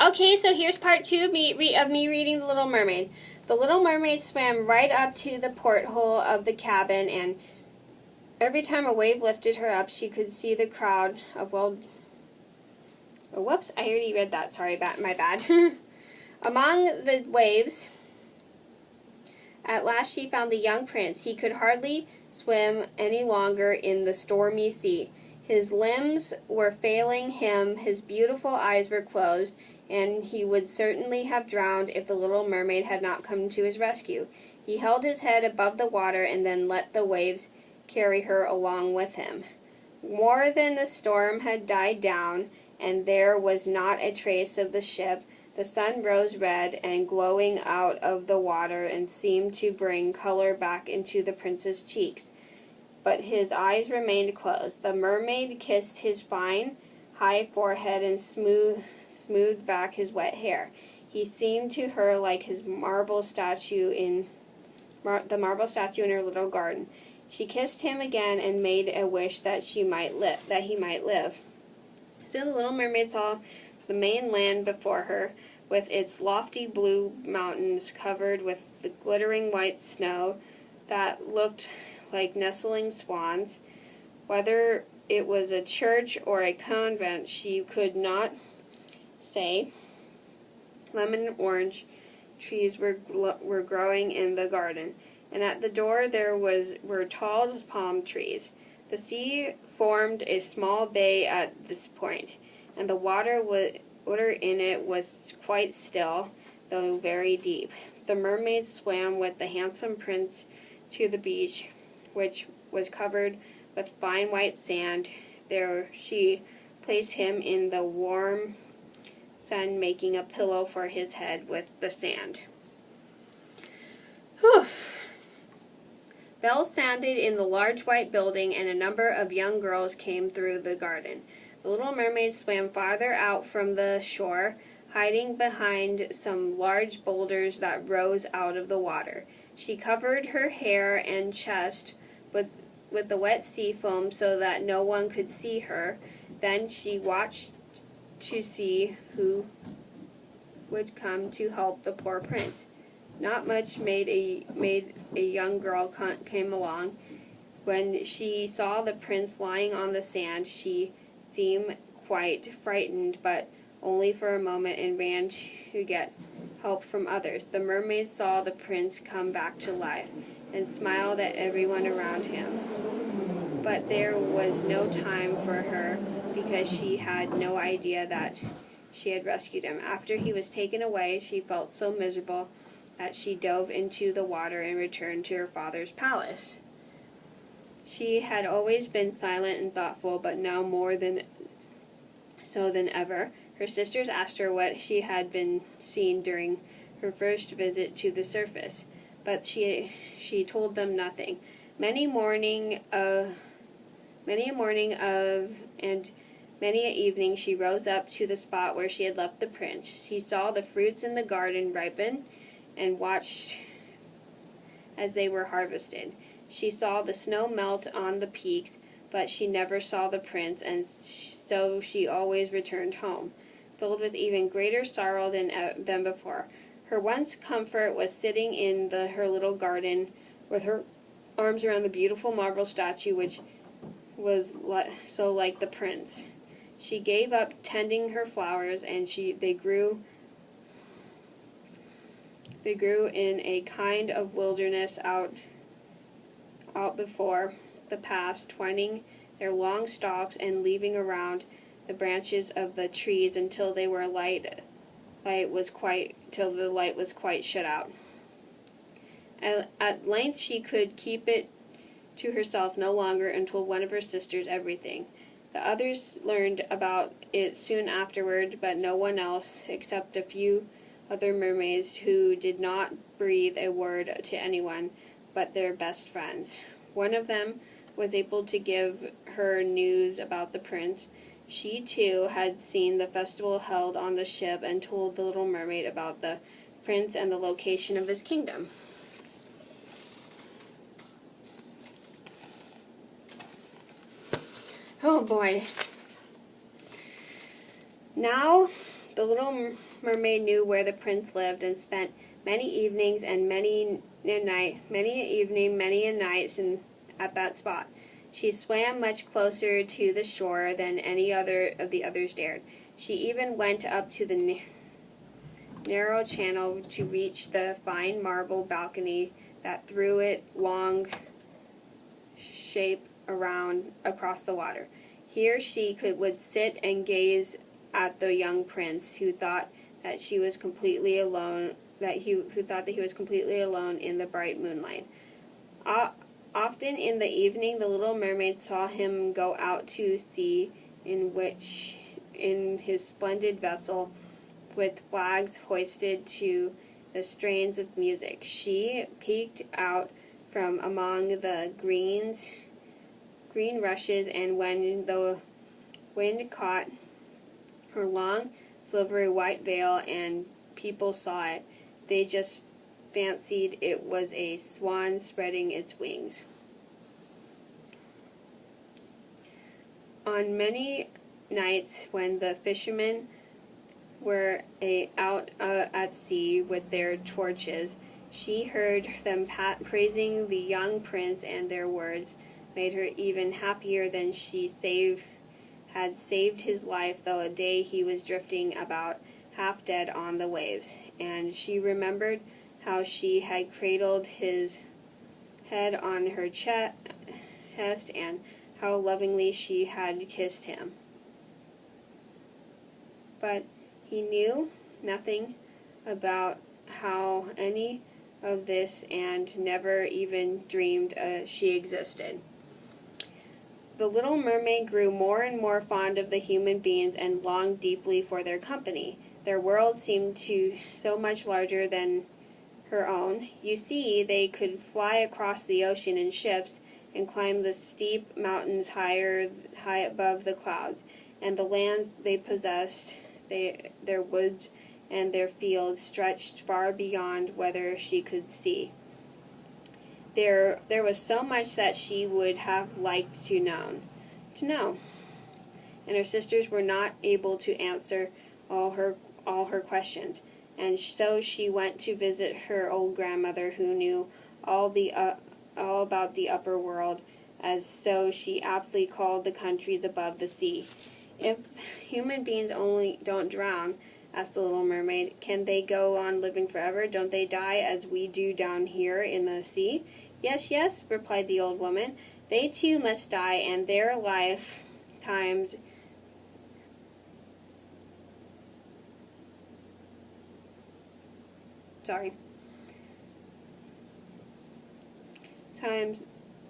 Okay, so here's part two of me reading The Little Mermaid. The Little Mermaid swam right up to the porthole of the cabin, and every time a wave lifted her up, she could see the crowd of whoops, I already read that. Sorry, my bad. Among the waves, at last she found the young prince. He could hardly swim any longer in the stormy sea. His limbs were failing him, his beautiful eyes were closed, and he would certainly have drowned if the little mermaid had not come to his rescue. He held his head above the water and then let the waves carry her along with him. More than the storm had died down, and there was not a trace of the ship. The sun rose red and glowing out of the water and seemed to bring color back into the prince's cheeks. But his eyes remained closed. The mermaid kissed his fine, high forehead and smoothed back his wet hair. He seemed to her like his marble statue in her little garden. She kissed him again and made a wish that he might live. Soon the little mermaid saw the main land before her, with its lofty blue mountains covered with the glittering white snow that looked like nestling swans. Whether it was a church or a convent, she could not say. Lemon and orange trees were growing in the garden, and at the door there were tall palm trees. The sea formed a small bay at this point, and the water in it was quite still, though very deep. The mermaid swam with the handsome prince to the beach, which was covered with fine white sand. There she placed him in the warm sun, making a pillow for his head with the sand. Whew. Bells sounded in the large white building, and a number of young girls came through the garden. The little mermaid swam farther out from the shore, hiding behind some large boulders that rose out of the water. She covered her hair and chest with the wet sea foam so that no one could see her. Then she watched to see who would come to help the poor prince. Not much made a young girl came along. When she saw the prince lying on the sand, she seemed quite frightened, but only for a moment, and ran to get help from others. The mermaid saw the prince come back to life and smiled at everyone around him. But there was no time for her, because she had no idea that she had rescued him. After he was taken away, she felt so miserable that she dove into the water and returned to her father's palace. She had always been silent and thoughtful, but now more than ever. Her sisters asked her what she had been seeing during her first visit to the surface, but she told them nothing. Many a morning and many an evening she rose up to the spot where she had left the prince. She saw the fruits in the garden ripen and watched as they were harvested. She saw the snow melt on the peaks, but she never saw the prince, and so she always returned home, filled with even greater sorrow than before. Her once comfort was sitting in her little garden with her arms around the beautiful marble statue which was so like the prince. She gave up tending her flowers, and they grew in a kind of wilderness out before the path, twining their long stalks and leaving around the branches of the trees until the light was quite shut out. At length she could keep it to herself no longer and told one of her sisters everything. The others learned about it soon afterward, but no one else, except a few other mermaids who did not breathe a word to anyone but their best friends. One of them was able to give her news about the prince. She, too, had seen the festival held on the ship and told the little mermaid about the prince and the location of his kingdom. Oh boy. Now The little mermaid knew where the prince lived and spent many evenings and many a night at that spot. She swam much closer to the shore than any other of the others dared. She even went up to the narrow channel to reach the fine marble balcony that threw its long shape across the water. Here she would sit and gaze at the young prince, who thought that he was completely alone in the bright moonlight. Often in the evening, the little mermaid saw him go out to sea in his splendid vessel, with flags hoisted to the strains of music. She peeked out from among the green rushes, and when the wind caught her long, silvery white veil and people saw it, they just fancied it was a swan spreading its wings. On many nights when the fishermen were out at sea with their torches, she heard them praising the young prince, and their words made her even happier than she had saved his life the day he was drifting about half dead on the waves. And she remembered how she had cradled his head on her chest and how lovingly she had kissed him. But he knew nothing about how any of this, and never even dreamed she existed. The little mermaid grew more and more fond of the human beings and longed deeply for their company. Their world seemed so much larger than her own. You see, they could fly across the ocean in ships and climb the steep mountains high above the clouds, and the lands they possessed, their woods and their fields, stretched far beyond whether she could see. There was so much that she would have liked to know, and her sisters were not able to answer all her questions. And so she went to visit her old grandmother, who knew all about the upper world, as so she aptly called the countries above the sea. If human beings only don't drown, asked the little mermaid, can they go on living forever? Don't they die as we do down here in the sea? Yes, yes, replied the old woman. They too must die, and their lifetimes times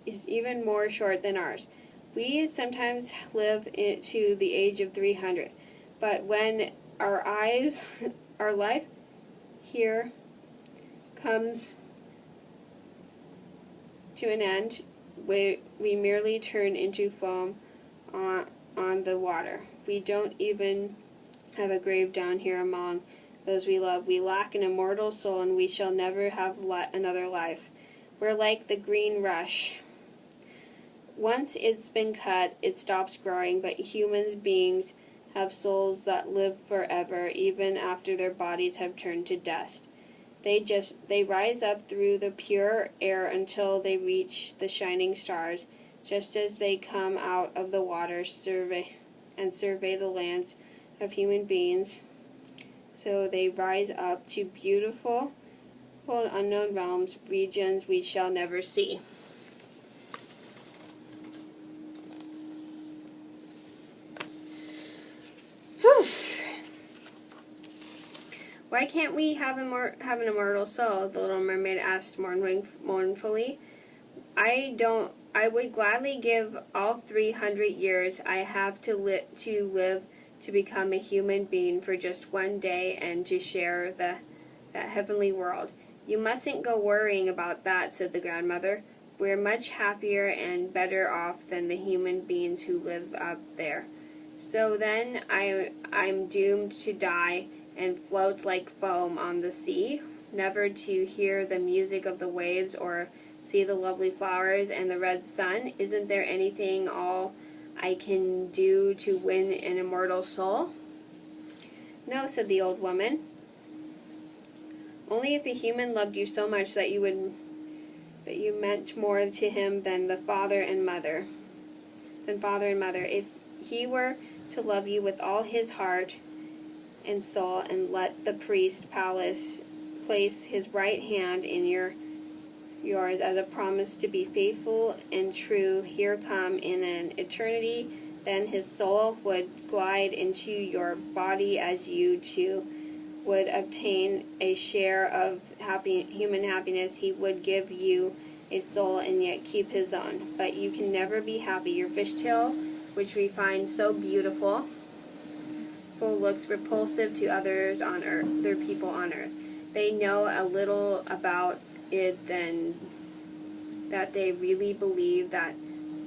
is even more short than ours. We sometimes live to the age of 300, but when our life here comes to an end, we merely turn into foam on the water. We don't even have a grave down here among those we love. We lack an immortal soul, and we shall never have another life. We're like the green rush. Once it's been cut, it stops growing, but human beings have souls that live forever, even after their bodies have turned to dust. They rise up through the pure air until they reach the shining stars, just as they come out of the water, survey the lands of human beings. So they rise up to beautiful unknown realms, regions we shall never see. Whew. Why can't we have an immortal soul? The little mermaid asked mournfully. I would gladly give all 300 years I have to live to become a human being for just one day and to share that heavenly world. You mustn't go worrying about that, said the grandmother. We're much happier and better off than the human beings who live up there. So then I'm doomed to die and float like foam on the sea, never to hear the music of the waves or see the lovely flowers and the red sun. Isn't there anything all I can do to win an immortal soul? "No," said the old woman. "Only if a human loved you so much that you meant more to him than father and mother. If he were to love you with all his heart and soul, and let the priest place his right hand in yours as a promise to be faithful and true here come in an eternity, then his soul would glide into your body as you too would obtain a share of human happiness. He would give you a soul and yet keep his own. But you can never be happy. Your fishtail, which we find so beautiful, looks repulsive to others on earth, their people on earth. They know a little about it than that they really believe that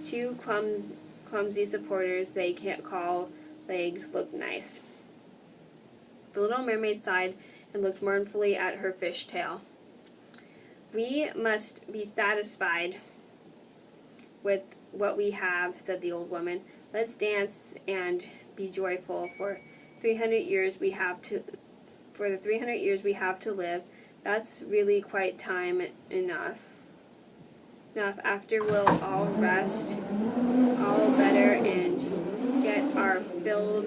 two clumsy supporters they can't call legs look nice." The little mermaid sighed and looked mournfully at her fishtail. "We must be satisfied with what we have," said the old woman. "Let's dance and be joyful for 300 years we have to live. That's really quite time enough. After we'll all rest, all better, and get our fill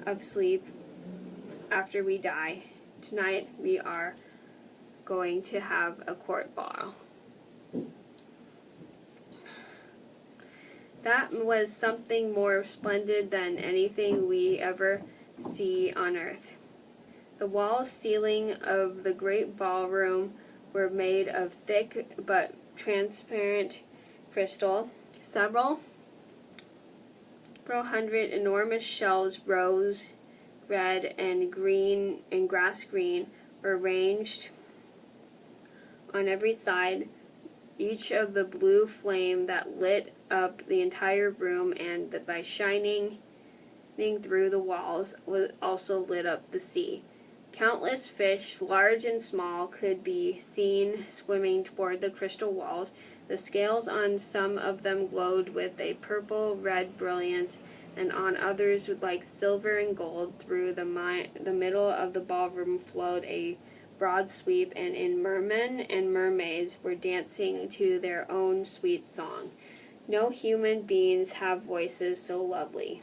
of sleep after we die. Tonight we are going to have a court ball." That was something more splendid than anything we ever see on earth. The walls, ceiling of the great ballroom were made of thick but transparent crystal. Several hundred enormous shells, rose, red, and green, and grass green, were ranged on every side, each of the blue flame that lit up the entire room, and by shining through the walls also lit up the sea. Countless fish, large and small, could be seen swimming toward the crystal walls. The scales on some of them glowed with a purple-red brilliance, and on others like silver and gold. Through the middle of the ballroom flowed a broad sweep, and in mermen and mermaids were dancing to their own sweet song. No human beings have voices so lovely.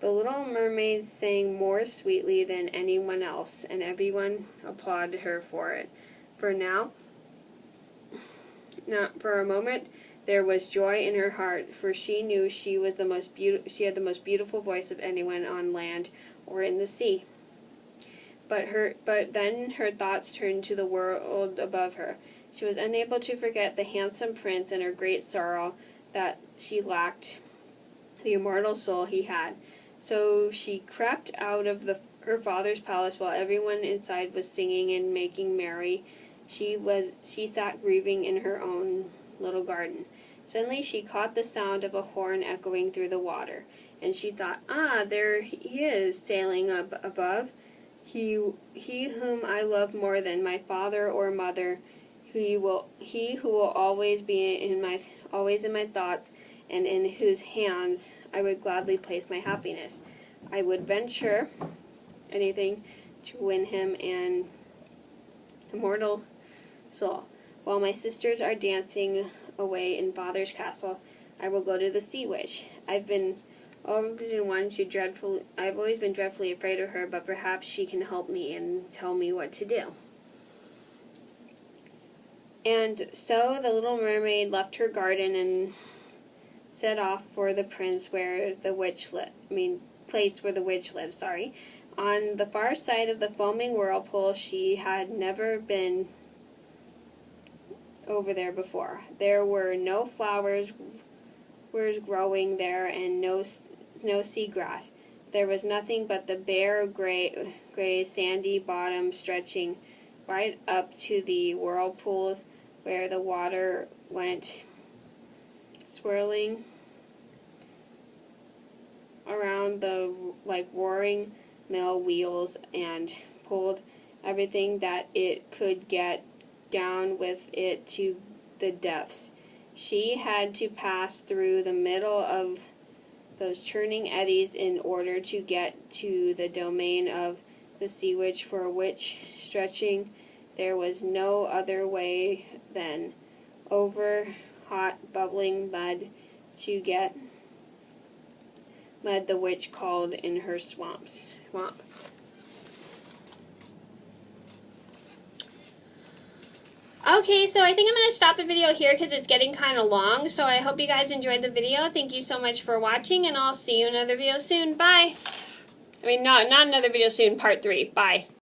The little mermaid sang more sweetly than anyone else, and everyone applauded her for it. For a moment, there was joy in her heart, for she knew she had the most beautiful voice of anyone on land or in the sea. But then her thoughts turned to the world above her. She was unable to forget the handsome prince and her great sorrow that she lacked the immortal soul he had. So she crept out of her father's palace while everyone inside was singing and making merry. She sat grieving in her own little garden. Suddenly she caught the sound of a horn echoing through the water, and she thought, "Ah, there he is, sailing up above. He whom I love more than my father or mother, he who will always be in my thoughts, and in whose hands I would gladly place my happiness. I would venture anything to win him an immortal soul. While my sisters are dancing away in father's castle, I will go to the sea witch. I've always been dreadfully afraid of her, but perhaps she can help me and tell me what to do." And so the little mermaid left her garden and set off for the place where the witch lived. On the far side of the foaming whirlpool. She had never been over there before. There were no flowers growing there, and no sea grass. There was nothing but the bare gray sandy bottom stretching right up to the whirlpools where the water went swirling around like roaring mill wheels and pulled everything that it could get down with it to the depths. She had to pass through the middle of those churning eddies in order to get to the domain of the sea witch, for which stretching there was no other way than over hot bubbling mud to get mud the witch called in her swamp. Okay, so I think I'm going to stop the video here because it's getting kind of long. So I hope you guys enjoyed the video. Thank you so much for watching, and I'll see you in another video soon. Bye! I mean, not another video soon, part 3. Bye.